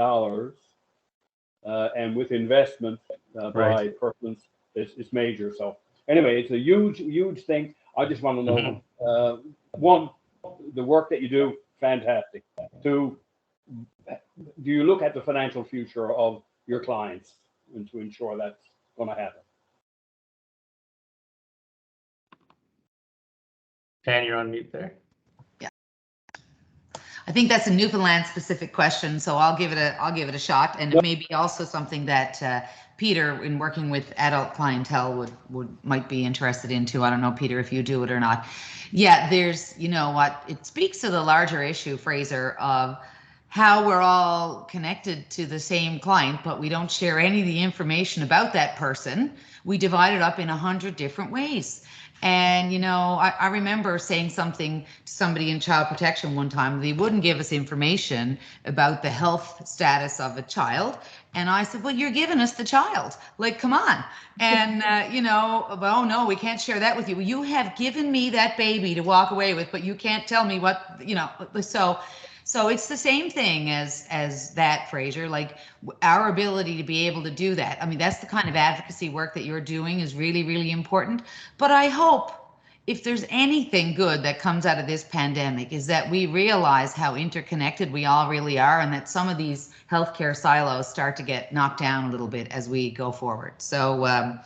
And with investment by persons, it's major. So anyway, it's a huge thing. I just want to know, one, the work that you do, fantastic. Two, do you look at the financial future of your clients and to ensure that's going to happen? And you're on mute there. Yeah, I think that's a Newfoundland specific question, so I'll give it a shot, and it may be also something that Peter, in working with adult clientele, might be interested in too. I don't know, Peter, if you do it or not. Yeah, there's, it speaks to the larger issue, Fraser, of how we're all connected to the same client, but we don't share any of the information about that person. We divide it up in 100 different ways. And, I remember saying something to somebody in child protection one time. They wouldn't give us information about the health status of a child. And I said, well, you're giving us the child. Like, come on. And, oh, no, we can't share that with you. You have given me that baby to walk away with, but you can't tell me what, So it's the same thing as that, Fraser, like our ability to be able to do that. I mean, that's the kind of advocacy work that you're doing is really, really important. But I hope if there's anything good that comes out of this pandemic is that we realize how interconnected we all really are, and that some of these healthcare silos start to get knocked down a little bit as we go forward. So,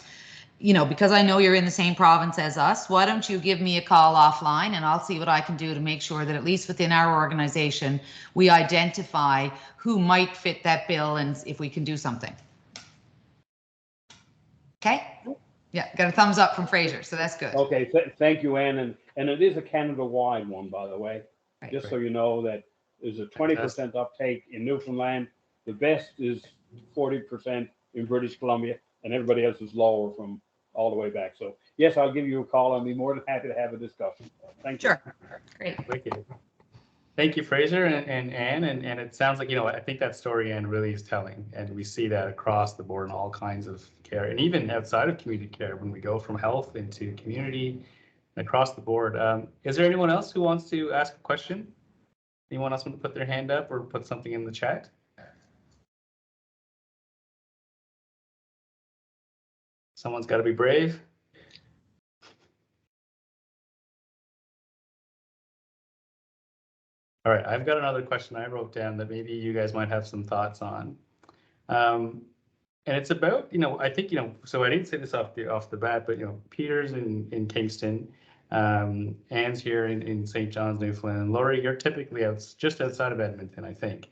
because I know you're in the same province as us, why don't you give me a call offline and I'll see what I can do to make sure that at least within our organization, we identify who might fit that bill and if we can do something. Okay? Yeah, got a thumbs up from Fraser, so that's good. Okay, thank you, Anne. And it is a Canada-wide one, by the way, just so you know that there's a 20% uptake in Newfoundland The best is 40% in British Columbia, and everybody else is lower from all the way back. So yes, I'll give you a call. I'll be more than happy to have a discussion. Thank you. Sure. Great. Wicked. Thank you, Fraser and Anne. And it sounds like, I think that story, Anne, really is telling. And we see that across the board in all kinds of care, and even outside of community care, when we go from health into community, across the board. Is there anyone else who wants to ask a question? Anyone else want to put their hand up or put something in the chat? Someone's got to be brave. All right, I've got another question I wrote down that maybe you guys might have some thoughts on. And it's about, I think, so I didn't say this off the bat, but, Peter's in Kingston, Anne's here in St. John's, Newfoundland, and Laurie, you're typically just outside of Edmonton, I think.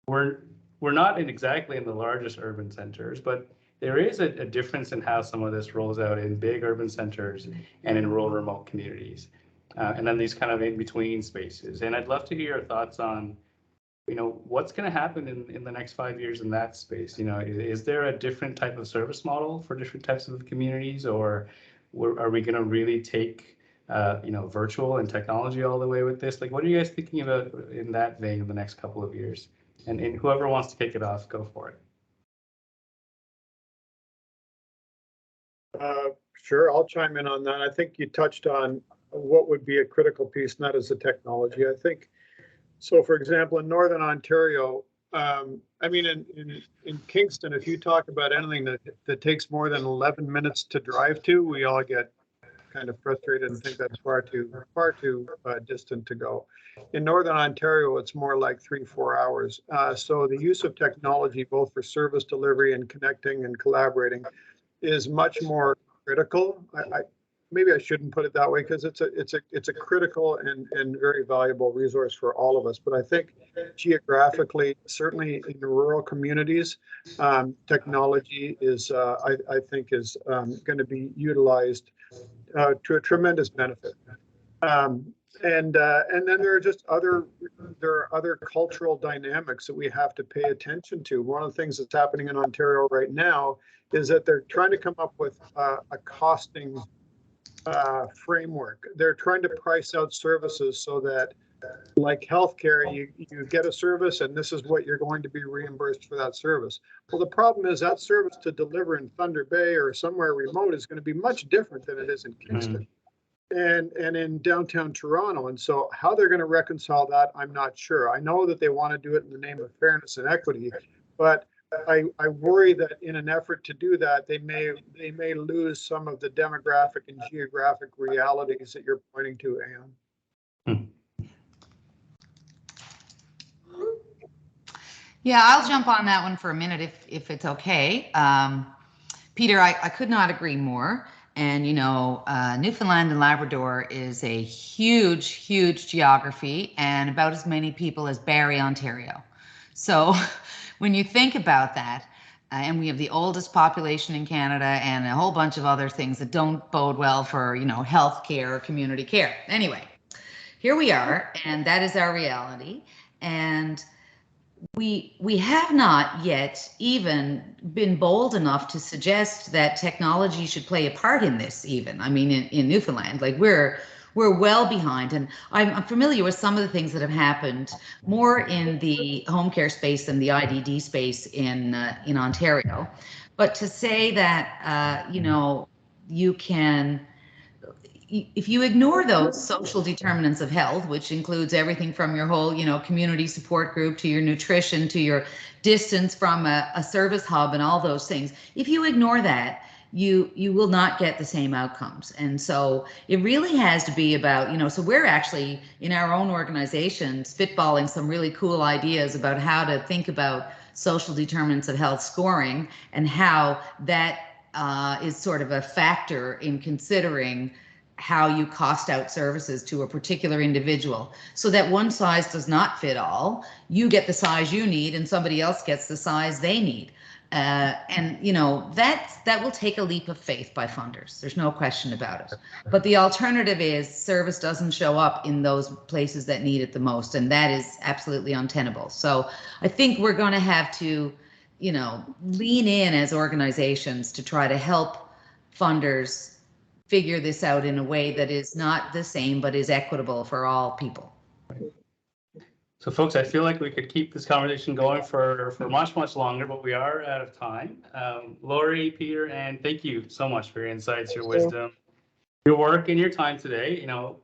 We're not exactly in the largest urban centers, but there is a difference in how some of this rolls out in big urban centers and in rural remote communities. And then these kind of in-between spaces. And I'd love to hear your thoughts on, what's going to happen in the next 5 years in that space? Is there a different type of service model for different types of communities, or are we going to really take, virtual and technology all the way with this? Like, what are you guys thinking about in that vein in the next couple of years? And whoever wants to kick it off, go for it. Sure, I'll chime in on that. I think you touched on what would be a critical piece, and that is the technology. I think, so for example, in Northern Ontario, in Kingston, if you talk about anything that takes more than 11 minutes to drive to, we all get kind of frustrated and think that's far too distant to go. In Northern Ontario, it's more like 3-4 hours. So the use of technology, both for service delivery and connecting and collaborating, is much more critical. Maybe I shouldn't put it that way, because it's a critical and very valuable resource for all of us. But I think geographically, certainly in rural communities, technology is I think is going to be utilized to a tremendous benefit. And then there are other cultural dynamics that we have to pay attention to. One of the things that's happening in Ontario right now is that they're trying to come up with a costing framework. They're trying to price out services so that, like healthcare, you get a service and this is what you're going to be reimbursed for that service. Well, the problem is that service to deliver in Thunder Bay or somewhere remote is going to be much different than it is in Kingston and in downtown Toronto. And so how they're going to reconcile that, I'm not sure. I know that they want to do it in the name of fairness and equity, but I worry that in an effort to do that, they may lose some of the demographic and geographic realities that you're pointing to, Anne. Yeah, I'll jump on that one for a minute if it's okay. Peter, I could not agree more. And, Newfoundland and Labrador is a huge, huge geography and about as many people as Barrie, Ontario. So when you think about that, and we have the oldest population in Canada and a whole bunch of other things that don't bode well for, healthcare or community care. Anyway, here we are, and that is our reality. And we have not yet even been bold enough to suggest that technology should play a part in this even. I mean, in Newfoundland, like we're well behind, and I'm familiar with some of the things that have happened more in the home care space than the IDD space in Ontario. But to say that, you can, if you ignore those social determinants of health, which includes everything from your whole, community support group to your nutrition to your distance from a service hub and all those things, if you ignore that, you will not get the same outcomes. And so it really has to be about, so we're actually in our own organization spitballing some really cool ideas about how to think about social determinants of health scoring and how that is sort of a factor in considering how you cost out services to a particular individual, so that one size does not fit all. You get the size you need and somebody else gets the size they need. And you know, that will take a leap of faith by funders. There's no question about it. But the alternative is service doesn't show up in those places that need it the most, and that is absolutely untenable. So I think we're going to have to, you know, lean in as organizations to try to help funders figure this out in a way that is not the same but is equitable for all people. So folks, I feel like we could keep this conversation going for much, much longer, but we are out of time. Laurie, Peter, and thank you so much for your insights, your wisdom, your work, and your time today. You know,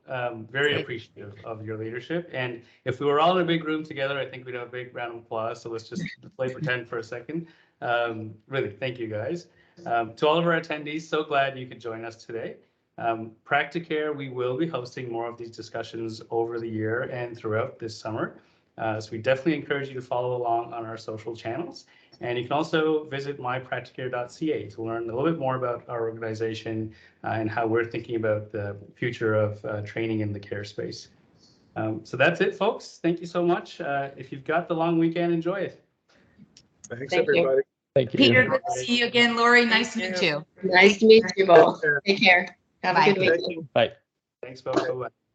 very appreciative of your leadership. And if we were all in a big room together, I think we'd have a big round of applause. So let's just play pretend for a second. Really, thank you guys. To all of our attendees, so glad you could join us today. Practicare, we will be hosting more of these discussions over the year and throughout this summer. So we definitely encourage you to follow along on our social channels. And you can also visit mypracticare.ca to learn a little bit more about our organization and how we're thinking about the future of training in the care space. So that's it, folks. Thank you so much. If you've got the long weekend, enjoy it. Thanks, Thank you. everybody. Thank you. Peter, good to see you again. Laurie, nice to meet you. Nice to meet you both. Take care. Have a Bye. good week. Thank you. Bye. Thanks, folks. Bye-bye.